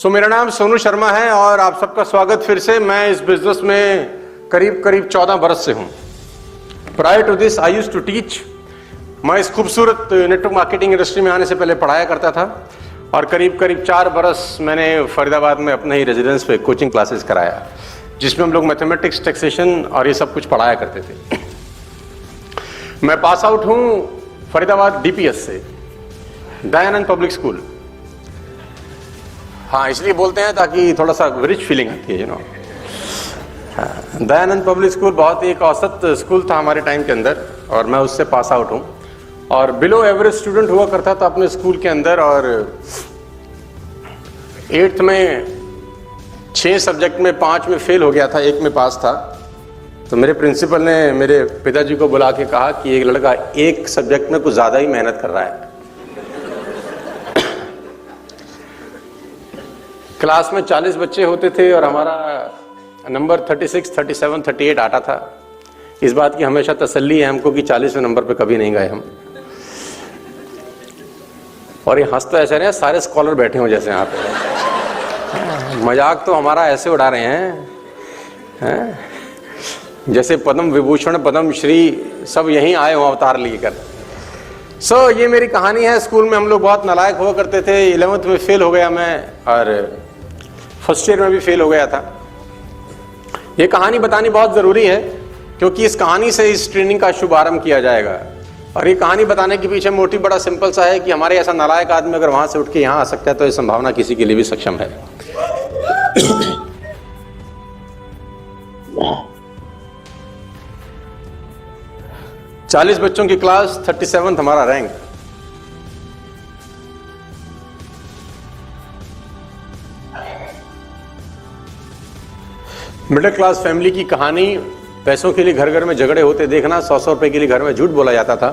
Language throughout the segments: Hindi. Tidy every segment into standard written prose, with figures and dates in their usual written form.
मेरा नाम सोनू शर्मा है और आप सबका स्वागत फिर से। मैं इस बिजनेस में करीब 14 बरस से हूं। Prior to this I used to teach. मैं इस खूबसूरत नेटवर्क मार्केटिंग इंडस्ट्री में आने से पहले पढ़ाया करता था और करीब 4 बरस मैंने फरीदाबाद में अपने ही रेजिडेंस पे कोचिंग क्लासेस कराया, जिसमें हम लोग मैथमेटिक्स, टैक्सेशन और ये सब कुछ पढ़ाया करते थे। मैं पास आउट हूं फरीदाबाद डीपीएस से, दयानंद पब्लिक स्कूल। हाँ, इसलिए बोलते हैं ताकि थोड़ा सा रिच फीलिंग आती है, दयानंद पब्लिक स्कूल बहुत ही एक औसत स्कूल था हमारे टाइम के अंदर और मैं उससे पास आउट हूँ और बिलो एवरेज स्टूडेंट हुआ करता था अपने स्कूल के अंदर। और 8th में 6 सब्जेक्ट में 5 में फेल हो गया था, 1 में पास था। तो मेरे प्रिंसिपल ने मेरे पिताजी को बुला के कहा कि एक लड़का एक सब्जेक्ट में कुछ ज़्यादा ही मेहनत कर रहा है। क्लास में 40 बच्चे होते थे और हमारा नंबर 36, 37, 38 आता था। इस बात की हमेशा तसल्ली है हमको कि 40वें नंबर पे कभी नहीं गए हम। और ये हंस तो ऐसे रहे हैं सारे स्कॉलर बैठे हो जैसे यहाँ पे। मजाक तो हमारा ऐसे उड़ा रहे हैं जैसे पद्म विभूषण, पद्म श्री सब यहीं आए हो अवतार लेकर। ये मेरी कहानी है। स्कूल में हम लोग बहुत नालायक हुआ करते थे। 11th में फेल हो गया मैं और फर्स्ट ईयर में भी फेल हो गया था। ये कहानी बतानी बहुत ज़रूरी है क्योंकि इस कहानी से इस ट्रेनिंग का शुभारंभ किया जाएगा। और ये कहानी बताने के पीछे मोटिव बड़ा सिंपल सा है कि हमारे ऐसा नालायक आदमी अगर वहाँ से उठ के यहाँ आ सकता है तो ये संभावना किसी के लिए भी सक्षम है। 40 बच्चों की क्लास, 37th हमारा रैंक। मिडिल क्लास फैमिली की कहानी। पैसों के लिए घर घर में झगड़े होते देखना, 100 रुपए के लिए घर में झूठ बोला जाता था।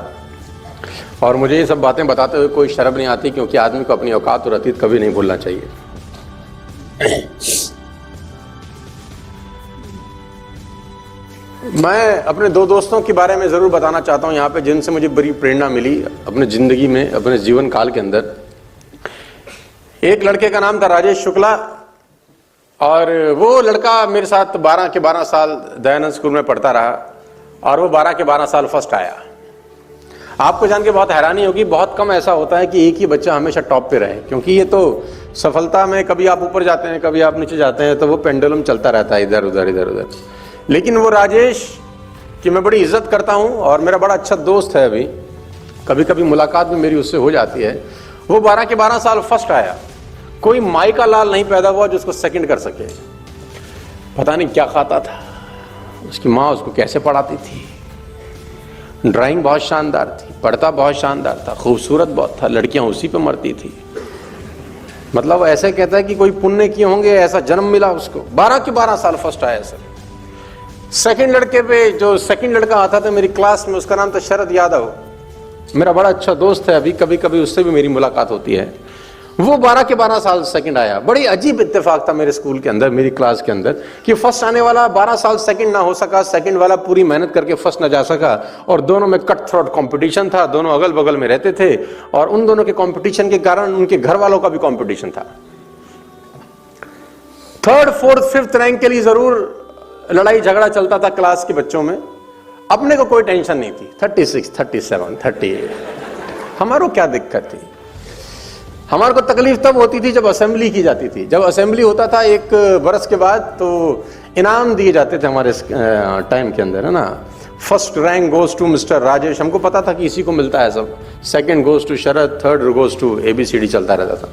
और मुझे ये सब बातें बताते हुए कोई शर्म नहीं आती क्योंकि आदमी को अपनी औकात और अतीत कभी नहीं भूलना चाहिए। मैं अपने 2 दोस्तों के बारे में ज़रूर बताना चाहता हूँ यहाँ पे, जिनसे मुझे बड़ी प्रेरणा मिली अपने ज़िंदगी में, अपने जीवन काल के अंदर। एक लड़के का नाम था राजेश शुक्ला और वो लड़का मेरे साथ 12 के 12 साल दयानंद स्कूल में पढ़ता रहा और वो 12 के 12 साल फर्स्ट आया। आपको जान के बहुत हैरानी होगी, बहुत कम ऐसा होता है कि एक ही बच्चा हमेशा टॉप पे रहे, क्योंकि ये तो सफलता में कभी आप ऊपर जाते हैं, कभी आप नीचे जाते हैं, तो वो पेंडुलम चलता रहता है इधर उधर इधर उधर। लेकिन वो राजेश की मैं बड़ी इज्जत करता हूँ और मेरा बड़ा अच्छा दोस्त है। अभी कभी कभी मुलाकात भी मेरी उससे हो जाती है। वो 12 के 12 साल फर्स्ट आया। कोई माई का लाल नहीं पैदा हुआ जो उसको सेकंड कर सके। पता नहीं क्या खाता था, उसकी माँ उसको कैसे पढ़ाती थी। ड्राइंग बहुत शानदार थी, पढ़ता बहुत शानदार था, खूबसूरत बहुत था, लड़कियां उसी पे मरती थी। मतलब ऐसे कहता है कि कोई पुण्य किए होंगे, ऐसा जन्म मिला उसको। 12 के 12 साल फर्स्ट आया सर। सेकंड लड़के पे, जो सेकंड लड़का आता था मेरी क्लास में, उसका नाम था शरद यादव। मेरा बड़ा अच्छा दोस्त है, अभी कभी कभी उससे भी मेरी मुलाकात होती है। वो 12 के 12 साल सेकंड आया। बड़ी अजीब इत्तेफाक था मेरे स्कूल के अंदर, मेरी क्लास के अंदर, कि फर्स्ट आने वाला 12 साल सेकंड ना हो सका, सेकंड वाला पूरी मेहनत करके फर्स्ट ना जा सका। और दोनों में कट थ्रोट कंपटीशन था, दोनों अगल बगल में रहते थे और उन दोनों के कंपटीशन के कारण उनके घर वालों का भी कंपटीशन था। 3rd, 4th, 5th रैंक के लिए जरूर लड़ाई झगड़ा चलता था क्लास के बच्चों में। अपने को कोई टेंशन नहीं थी। 36, 37, 38 हमारो क्या दिक्कत थी। हमारे को तकलीफ तब होती थी जब असेंबली की जाती थी। जब असेंबली होता था 1 बरस के बाद, तो इनाम दिए जाते थे हमारे टाइम के अंदर, है ना। First rank goes to mister Rajesh. हमको पता था कि इसी को मिलता है सब। Second goes to Sharad, 3rd goes to ABCD चलता रहता था।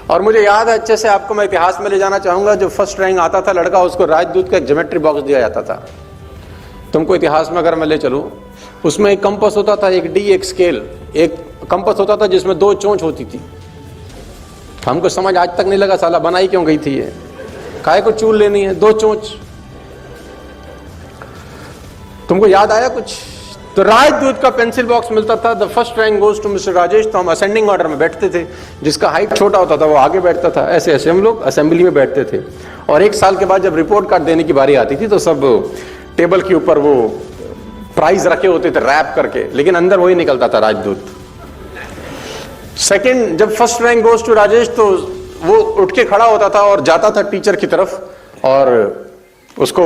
और मुझे याद है अच्छे से, आपको मैं इतिहास में ले जाना चाहूंगा। जो फर्स्ट रैंक आता था लड़का, उसको राजदूत का एक ज्योमेट्री बॉक्स दिया जाता था। तुमको इतिहास में अगर मैं ले चलूँ, उसमें एक कंपास होता था, एक डी, एक स्केल। एक कंपास होता था जिसमें 2 चोंच होती थी। हमको समझ आज तक नहीं लगा साला बनाई क्यों गई थी ये, काहे को चूल लेनी है 2 चोंच। तुमको याद आया कुछ? तो राजदूत का पेंसिल बॉक्स मिलता था। The first rank goes to mister Rajesh. तो हम असेंडिंग ऑर्डर में बैठते थे। जिसका हाइट छोटा होता था वो आगे बैठता था। ऐसे ऐसे हम लोग असेंबली में बैठते थे। और 1 साल के बाद जब रिपोर्ट कार्ड देने की बारी आती थी तो सब टेबल के ऊपर वो प्राइज रखे होते थे रैप करके, लेकिन अंदर वही निकलता था राजदूत। सेकंड, जब first rank goes to Rajesh तो वो उठ के खड़ा होता था और जाता था टीचर की तरफ और उसको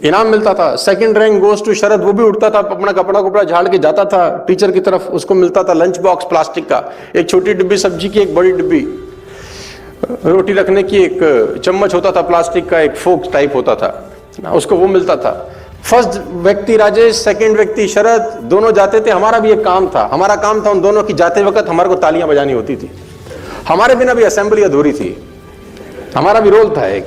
इनाम मिलता था। सेकंड रैंक गोज टू शरद, वो भी उठता था, अपना कपड़ा झाड़ के जाता था टीचर की तरफ, उसको मिलता था लंच बॉक्स प्लास्टिक का, एक छोटी डिब्बी सब्जी की, एक बड़ी डिब्बी रोटी रखने की, एक चम्मच होता था प्लास्टिक का, एक फोक टाइप होता था, उसको वो मिलता था। फर्स्ट व्यक्ति राजेश, सेकंड व्यक्ति शरद, दोनों जाते थे। हमारा भी एक काम था, हमारा काम था उन दोनों की जाते वक्त हमारे को तालियां बजानी होती थी। हमारे बिना भी असेंबली अधूरी थी, हमारा भी रोल था एक।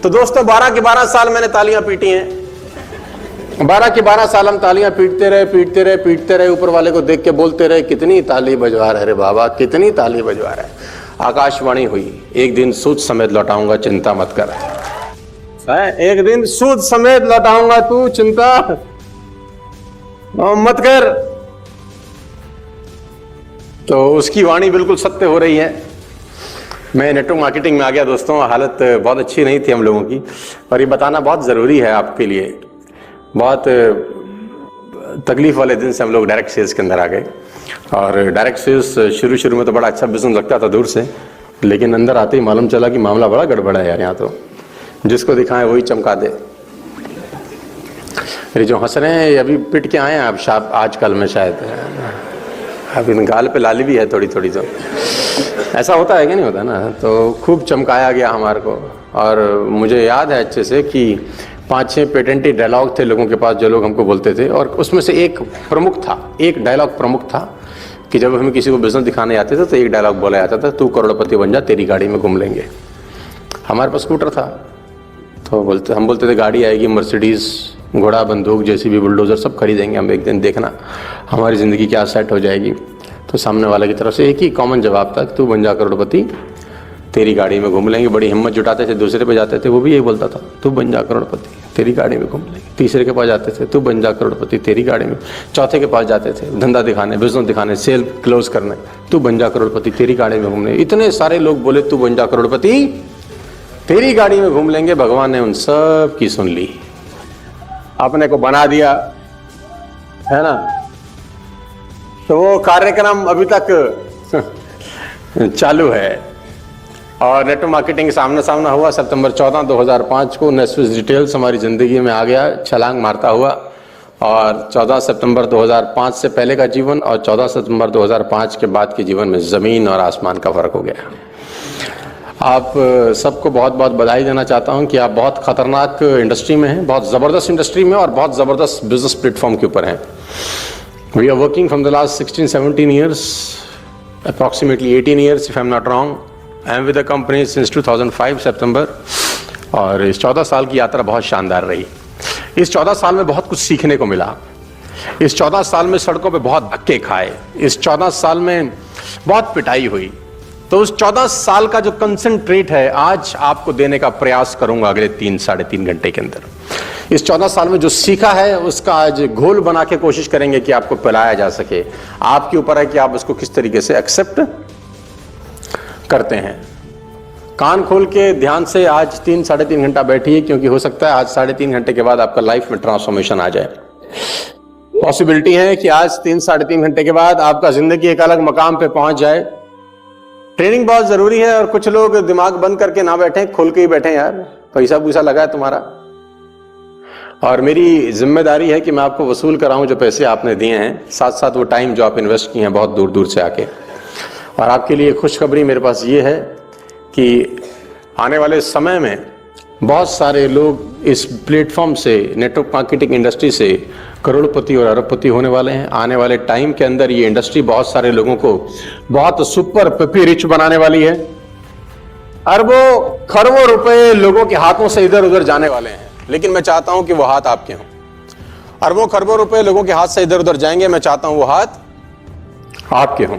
तो दोस्तों 12 के 12 साल मैंने तालियां पीटी हैं। 12 के 12 साल हम तालियां पीटते रहे, ऊपर वाले को देख के बोलते रहे, कितनी ताली बजवा रहे रे बाबा, कितनी ताली बजवा रहे। आकाशवाणी हुई, एक दिन सूद समेत लौटाऊंगा, चिंता मत कर। एक दिन सूद समेत लौटाऊंगा, तू चिंता मत कर। तो उसकी वाणी बिल्कुल सत्य हो रही है। मैं नेटवर्क मार्केटिंग में आ गया दोस्तों, हालत बहुत अच्छी नहीं थी हम लोगों की, और ये बताना बहुत ज़रूरी है आपके लिए। बहुत तकलीफ वाले दिन से हम लोग डायरेक्ट सेल्स के अंदर आ गए, और डायरेक्ट सेल्स शुरू में तो बड़ा अच्छा बिजनेस लगता था दूर से, लेकिन अंदर आते ही मालूम चला कि मामला बड़ा गड़बड़ा है यार। यहाँ तो जिसको दिखाएं वही चमका दे। ये जो हंस रहे हैं ये अभी पिट के आए हैं आप आजकल में, शायद अब इन गाल पे लाली भी है थोड़ी थोड़ी, तो ऐसा होता है कि नहीं होता ना। तो खूब चमकाया गया हमारे को, और मुझे याद है अच्छे से कि 5-6 पेटेंटी डायलॉग थे लोगों के पास जो लोग हमको बोलते थे, और उसमें से एक प्रमुख था, एक डायलॉग प्रमुख था कि जब हम किसी को बिजनेस दिखाने जाते थे तो एक डायलॉग बोला जाता था, तू करोड़पति बन जा, तेरी गाड़ी में घूम लेंगे। हमारे पास स्कूटर था, तो हम बोलते थे गाड़ी आएगी मर्सिडीज, घोड़ा बंदूक जैसी भी बुलडोजर सब खरीदेंगे हम एक दिन, देखना हमारी ज़िंदगी क्या सेट हो जाएगी। तो सामने वाले की तरफ से एक ही कॉमन जवाब था, तू बन जा करोड़पति, तेरी गाड़ी में घूम लेंगे। बड़ी हिम्मत जुटाते थे, दूसरे पे जाते थे वो भी यही बोलता था, तू बन जा करोड़पति, तेरी गाड़ी में घूम लेंगे। तीसरे के पास जाते थे, तू बन जा करोड़पति, तेरी गाड़ी में। चौथे के पास जाते थे, धंधा दिखाने, बिजनेस दिखाने, सेल क्लोज करने, तू बन जा करोड़पति, तेरी गाड़ी में घूमने। इतने सारे लोग बोले तू बन जा करोड़पति, तेरी गाड़ी में घूम लेंगे। भगवान ने उन सब की सुन ली, अपने को बना दिया, है ना। तो वो कार्यक्रम अभी तक चालू है, और नेटवर्क मार्केटिंग सामना सामना हुआ सितंबर 14, 2005 को। नेस्विस डिटेल्स हमारी ज़िंदगी में आ गया छलांग मारता हुआ, और 14 सितंबर 2005 से पहले का जीवन और 14 सितंबर 2005 के बाद के जीवन में ज़मीन और आसमान का फ़र्क हो गया। आप सबको बहुत बहुत बधाई देना चाहता हूं कि आप बहुत ख़तरनाक इंडस्ट्री में हैं, बहुत ज़बरदस्त इंडस्ट्री में, और बहुत ज़बरदस्त बिजनेस प्लेटफॉर्म के ऊपर हैं। We are working from the last 16-17 years, approximately 18 years if I am not wrong. I am with the company since 2005 September, और इस 14 साल की यात्रा बहुत शानदार रही। इस 14 साल में बहुत कुछ सीखने को मिला। इस 14 साल में सड़कों पे बहुत धक्के खाए, इस 14 साल में बहुत पिटाई हुई। तो उस 14 साल का जो कंसंट्रेट है आज आपको देने का प्रयास करूंगा अगले 3-3.5 घंटे के अंदर। इस 14 साल में जो सीखा है उसका आज घोल बना के कोशिश करेंगे कि आपको पिलाया जा सके। आपके ऊपर है कि आप उसको किस तरीके से एक्सेप्ट करते हैं। कान खोल के ध्यान से आज 3-3.5 घंटा बैठिए, क्योंकि हो सकता है आज 3.5 घंटे के बाद आपका लाइफ में ट्रांसफॉर्मेशन आ जाए। पॉसिबिलिटी है कि आज 3-3.5 घंटे के बाद आपका जिंदगी एक अलग मकाम पे पहुंच जाए। ट्रेनिंग बहुत जरूरी है, और कुछ लोग दिमाग बंद करके ना बैठे, खोल के ही बैठे। यार पैसा पूसा लगा है तुम्हारा, और मेरी जिम्मेदारी है कि मैं आपको वसूल कराऊं जो पैसे आपने दिए हैं, साथ साथ वो टाइम जो आप इन्वेस्ट किए हैं बहुत दूर दूर से आके। और आपके लिए खुशखबरी मेरे पास ये है कि आने वाले समय में बहुत सारे लोग इस प्लेटफॉर्म से, नेटवर्क मार्केटिंग इंडस्ट्री से करोड़पति और अरबपति होने वाले हैं। आने वाले टाइम के अंदर ये इंडस्ट्री बहुत सारे लोगों को बहुत सुपर पपी रिच बनाने वाली है। अरबों खरबों रुपए लोगों के हाथों से इधर उधर जाने वाले हैं, लेकिन मैं चाहता हूं कि वो हाथ आपके हों। अरबों खरबों रुपए लोगों के हाथ से इधर उधर जाएंगे, मैं चाहता हूं वो हाथ आपके हों।